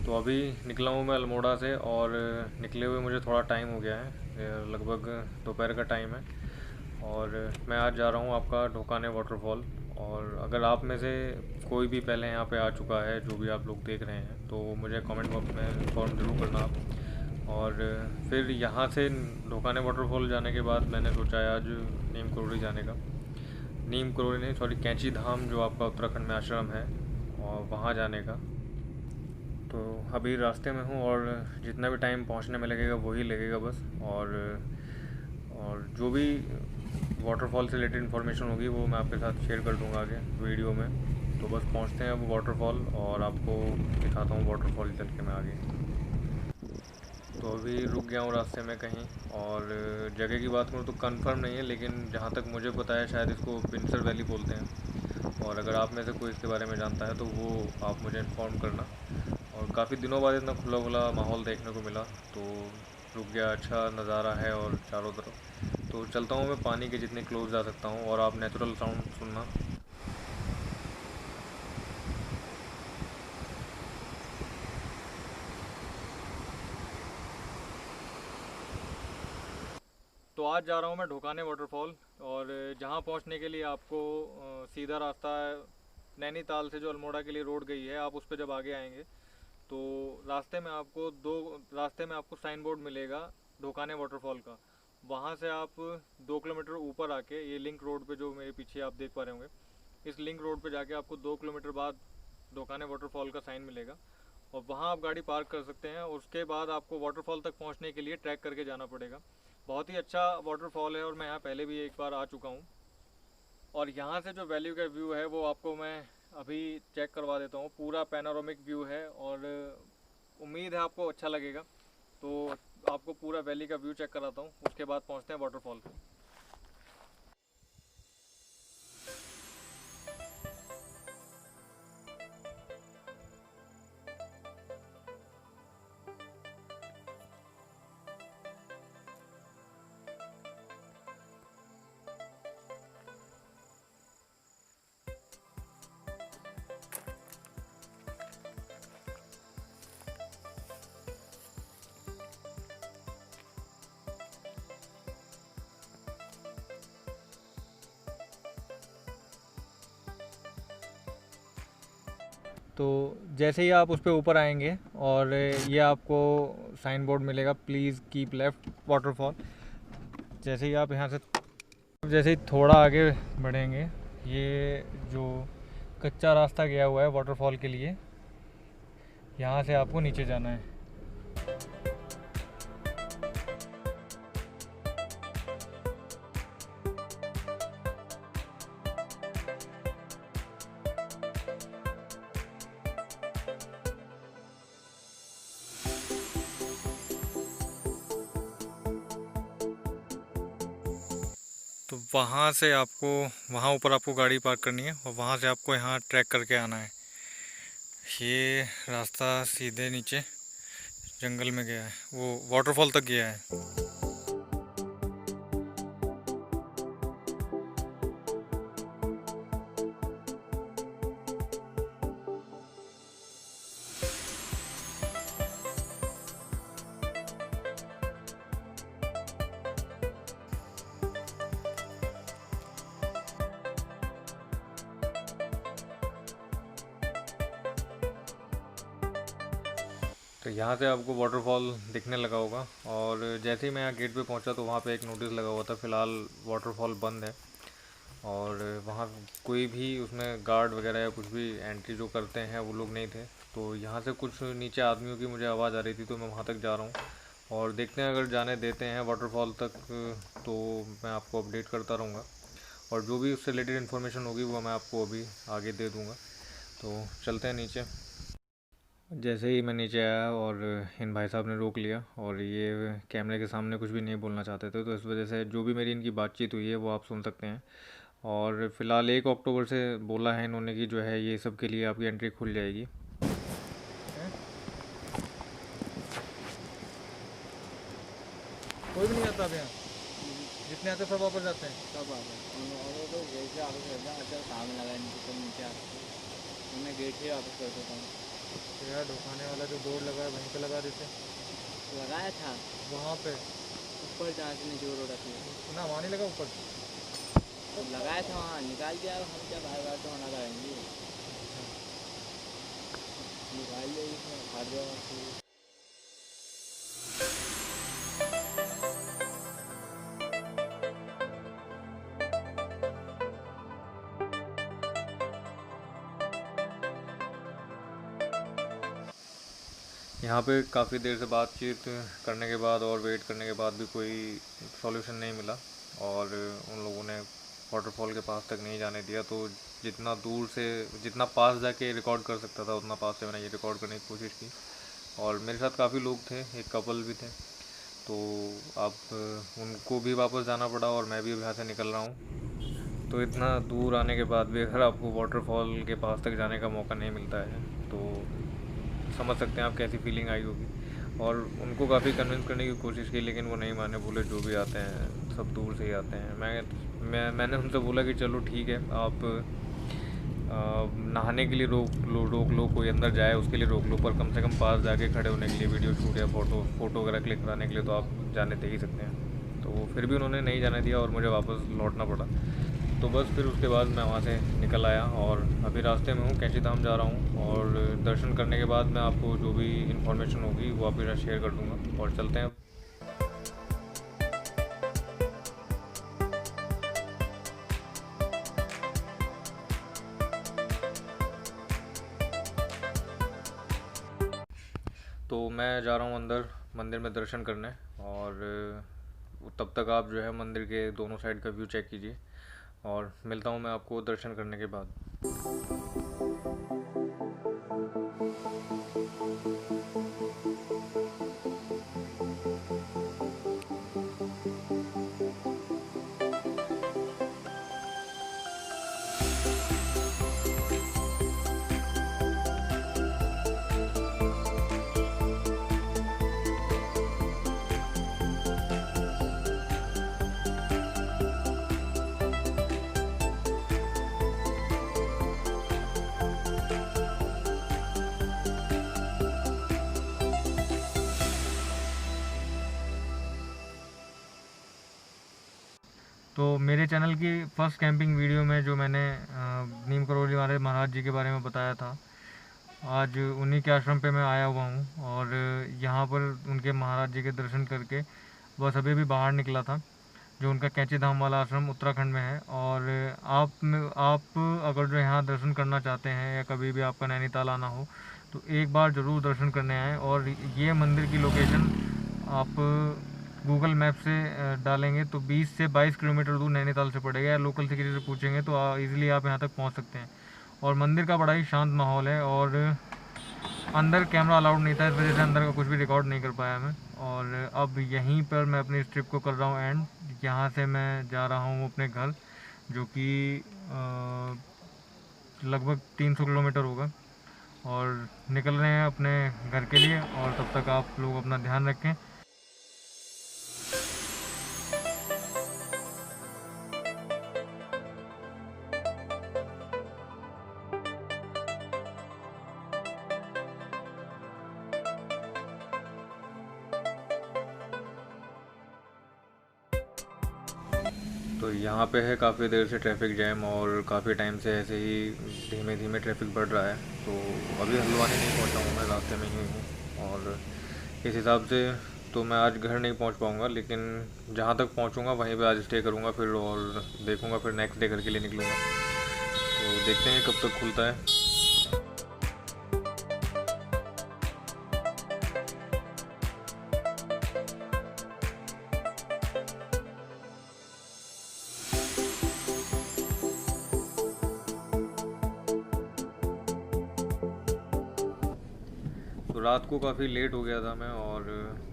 तो अभी निकला हूँ मैं अल्मोड़ा से और निकले हुए मुझे थोड़ा टाइम हो गया है, लगभग दोपहर का टाइम है। और मैं आज जा रहा हूँ आपका ढोकाने वाटरफॉल। और अगर आप में से कोई भी पहले यहाँ पे आ चुका है, जो भी आप लोग देख रहे हैं, तो मुझे कमेंट बॉक्स में इन्फॉर्म ज़रूर करना आप। और फिर यहाँ से ढोकाने वाटरफॉल जाने के बाद मैंने सोचा है आज नीम करोली जाने का। नीम करोली नहीं, सॉरी, कैंची धाम जो आपका उत्तराखंड में आश्रम है, और वहाँ जाने का। तो अभी रास्ते में हूँ और जितना भी टाइम पहुँचने में लगेगा वही लगेगा बस। और जो भी वाटरफॉल से रिलेटेड इन्फॉर्मेशन होगी वो मैं आपके साथ शेयर कर दूँगा आगे वीडियो में। तो बस पहुँचते हैं अब वाटरफॉल और आपको दिखाता हूँ वाटरफॉल चल के मैं आगे। तो अभी रुक गया हूँ रास्ते में कहीं। और जगह की बात करूँ तो कंफर्म नहीं है, लेकिन जहाँ तक मुझे पता है शायद इसको पिंसर वैली बोलते हैं। और अगर आप में से कोई इसके बारे में जानता है तो वो आप मुझे इन्फॉर्म करना। और काफ़ी दिनों बाद इतना खुला खुला माहौल देखने को मिला, तो रुक गया। अच्छा नज़ारा है और चारों तरफ। तो चलता हूँ मैं पानी के जितने क्लोज जा सकता हूँ और आप नेचुरल साउंड सुनना। तो आज जा रहा हूँ मैं ढोकाने वाटरफॉल। और जहाँ पहुँचने के लिए आपको सीधा रास्ता है नैनीताल से, जो अल्मोड़ा के लिए रोड गई है, आप उस पर जब आगे आएंगे तो रास्ते में आपको साइन बोर्ड मिलेगा ढोकाने वाटरफॉल का। वहाँ से आप 2 किलोमीटर ऊपर आके ये लिंक रोड पे जो मेरे पीछे आप देख पा रहे होंगे, इस लिंक रोड पे जाके आपको 2 किलोमीटर बाद ढोकाने वाटरफॉल का साइन मिलेगा। और वहाँ आप गाड़ी पार्क कर सकते हैं। और उसके बाद आपको वाटरफॉल तक पहुँचने के लिए ट्रैक करके जाना पड़ेगा। बहुत ही अच्छा वाटरफॉल है और मैं यहाँ पहले भी एक बार आ चुका हूँ। और यहाँ से जो वैल्यू का व्यू है वो आपको मैं अभी चेक करवा देता हूँ। पूरा पैनोरामिक व्यू है और उम्मीद है आपको अच्छा लगेगा। तो आपको पूरा वैली का व्यू चेक कराता हूँ, उसके बाद पहुँचते हैं वाटरफॉल। तो जैसे ही आप उस पर ऊपर आएंगे और ये आपको साइन बोर्ड मिलेगा, प्लीज़ कीप लेफ़्ट वाटरफॉल। जैसे ही आप यहाँ से जैसे ही थोड़ा आगे बढ़ेंगे, ये जो कच्चा रास्ता गया हुआ है वाटरफॉल के लिए, यहाँ से आपको नीचे जाना है। तो वहाँ ऊपर आपको गाड़ी पार्क करनी है और वहाँ से आपको यहाँ ट्रैक करके आना है। ये रास्ता सीधे नीचे जंगल में गया है, वो वाटरफॉल तक गया है। तो यहाँ से आपको वाटरफॉल दिखने लगा होगा। और जैसे ही मैं यहाँ गेट पे पहुँचा तो वहाँ पे एक नोटिस लगा हुआ था, फ़िलहाल वाटरफॉल बंद है। और वहाँ कोई भी उसमें गार्ड वगैरह या कुछ भी एंट्री जो करते हैं वो लोग नहीं थे। तो यहाँ से कुछ नीचे आदमियों की मुझे आवाज़ आ रही थी, तो मैं वहाँ तक जा रहा हूँ और देखते हैं अगर जाने देते हैं वाटरफॉल तक तो मैं आपको अपडेट करता रहूँगा। और जो भी उससे रिलेटेड इन्फॉर्मेशन होगी वो मैं आपको अभी आगे दे दूँगा। तो चलते हैं नीचे। जैसे ही मैं नीचे आया और इन भाई साहब ने रोक लिया, और ये कैमरे के सामने कुछ भी नहीं बोलना चाहते थे, तो इस वजह से जो भी मेरी इनकी बातचीत हुई है वो आप सुन सकते हैं। और फ़िलहाल 1 अक्टूबर से बोला है इन्होंने कि जो है ये सब के लिए आपकी एंट्री खुल जाएगी। कोई भी नहीं आता अब यहाँ, जितने आते सब वापस जाते हैं। सब आ गए और तो जैसे वापस कर दिया, अच्छा सामने लगा इनके तो नीचे आते मैं गेट से वापस कर देता हूँ। तो यार ढुकाने वाला जो बोर्ड लगा है वहीं पे लगा देते। लगाया था वहाँ पे ऊपर जहाँ से नीचे रोड रखी है ना, वहाँ नहीं लगा ऊपर। तो लगाया था वहाँ निकाल दिया। अब हम क्या बार बार तो मना करेंगे। निकाल दिया इसमें फाड़ दिया। यहाँ पे काफ़ी देर से बातचीत करने के बाद और वेट करने के बाद भी कोई सॉल्यूशन नहीं मिला, और उन लोगों ने वाटरफॉल के पास तक नहीं जाने दिया। तो जितना दूर से, जितना पास जाके रिकॉर्ड कर सकता था उतना पास से मैंने ये रिकॉर्ड करने की कोशिश की। और मेरे साथ काफ़ी लोग थे, एक कपल भी थे, तो अब उनको भी वापस जाना पड़ा और मैं भी अब यहाँ से निकल रहा हूँ। तो इतना दूर आने के बाद भी अगर आपको वाटरफॉल के पास तक जाने का मौका नहीं मिलता है तो समझ सकते हैं आप कैसी फीलिंग आई होगी। और उनको काफ़ी कन्विंस करने की कोशिश की, लेकिन वो नहीं माने, बोले जो भी आते हैं सब दूर से ही आते हैं। मैंने उनसे बोला कि चलो ठीक है, आप नहाने के लिए रोक लो, कोई अंदर जाए उसके लिए रोक लो, पर कम से कम पास जाके खड़े होने के लिए, वीडियो शूट या फ़ोटो वगैरह क्लिक कराने के लिए तो आप जाने दे ही सकते हैं। तो फिर भी उन्होंने नहीं जाने दिया और मुझे वापस लौटना पड़ा। तो बस फिर उसके बाद मैं वहाँ से निकल आया और अभी रास्ते में हूँ, कैंची धाम जा रहा हूँ। और दर्शन करने के बाद मैं आपको जो भी इन्फॉर्मेशन होगी वो आपके साथ शेयर कर दूँगा, और चलते हैं अब। तो मैं जा रहा हूँ अंदर मंदिर में दर्शन करने, और तब तक आप जो है मंदिर के दोनों साइड का व्यू चेक कीजिए, और मिलता हूँ मैं आपको दर्शन करने के बाद। तो मेरे चैनल की फ़र्स्ट कैंपिंग वीडियो में जो मैंने नीम करौली वाले महाराज जी के बारे में बताया था, आज उन्हीं के आश्रम पे मैं आया हुआ हूँ। और यहाँ पर उनके महाराज जी के दर्शन करके बस अभी भी बाहर निकला था, जो उनका कैंची धाम वाला आश्रम उत्तराखंड में है। और आप अगर जो यहाँ दर्शन करना चाहते हैं या कभी भी आपका नैनीताल आना हो तो एक बार ज़रूर दर्शन करने आएँ। और ये मंदिर की लोकेशन आप गूगल मैप से डालेंगे तो 20 से 22 किलोमीटर दूर नैनीताल से पड़ेगा, या लोकल से किसी से पूछेंगे तो ईज़िली आप यहाँ तक पहुँच सकते हैं। और मंदिर का बड़ा ही शांत माहौल है, और अंदर कैमरा अलाउड नहीं था, इस वजह से अंदर का कुछ भी रिकॉर्ड नहीं कर पाया मैं। और अब यहीं पर मैं अपनी इस ट्रिप को कर रहा हूँ एंड। यहाँ से मैं जा रहा हूँ अपने घर, जो कि लगभग 300 किलोमीटर होगा, और निकल रहे हैं अपने घर के लिए। और तब तक आप लोग अपना ध्यान रखें। तो यहाँ पे है काफ़ी देर से ट्रैफिक जैम, और काफ़ी टाइम से ऐसे ही धीमे धीमे ट्रैफिक बढ़ रहा है। तो अभी हल्द्वानी नहीं पहुँचा हूँ, मैं रास्ते में ही हूँ। और इस हिसाब से तो मैं आज घर नहीं पहुँच पाऊँगा, लेकिन जहाँ तक पहुँचूँगा वहीं पे आज स्टे करूँगा फिर, और देखूँगा फिर नेक्स्ट डे घर के लिए निकलूँगा। तो देखते हैं कब तक खुलता है। तो रात को काफ़ी लेट हो गया था मैं और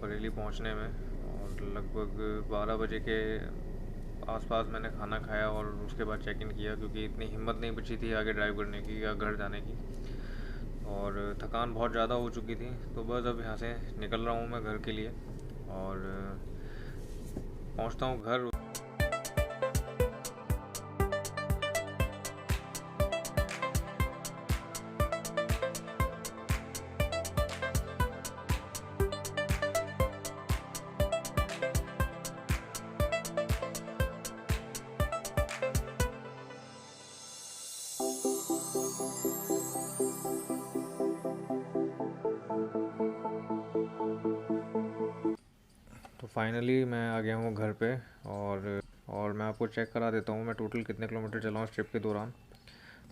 बरेली पहुंचने में, और लगभग 12 बजे के आसपास मैंने खाना खाया और उसके बाद चेक इन किया, क्योंकि इतनी हिम्मत नहीं बची थी आगे ड्राइव करने की या घर जाने की, और थकान बहुत ज़्यादा हो चुकी थी। तो बस अब यहाँ से निकल रहा हूँ मैं घर के लिए, और पहुँचता हूँ घर। फाइनली मैं आ गया हूँ घर पे। और मैं आपको चेक करा देता हूँ मैं टोटल कितने किलोमीटर चला हूँ इस ट्रिप के दौरान।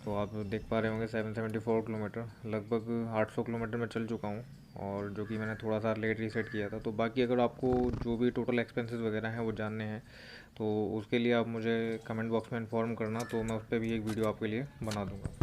तो आप देख पा रहे होंगे 774 किलोमीटर, लगभग 800 किलोमीटर मैं चल चुका हूँ। और जो कि मैंने थोड़ा सा लेट रीसेट किया था। तो बाकी अगर आपको जो भी टोटल एक्सपेंसेस वगैरह हैं वो जानने हैं तो उसके लिए आप मुझे कमेंट बॉक्स में इन्फॉर्म करना, तो मैं उस पर भी एक वीडियो आपके लिए बना दूँगा।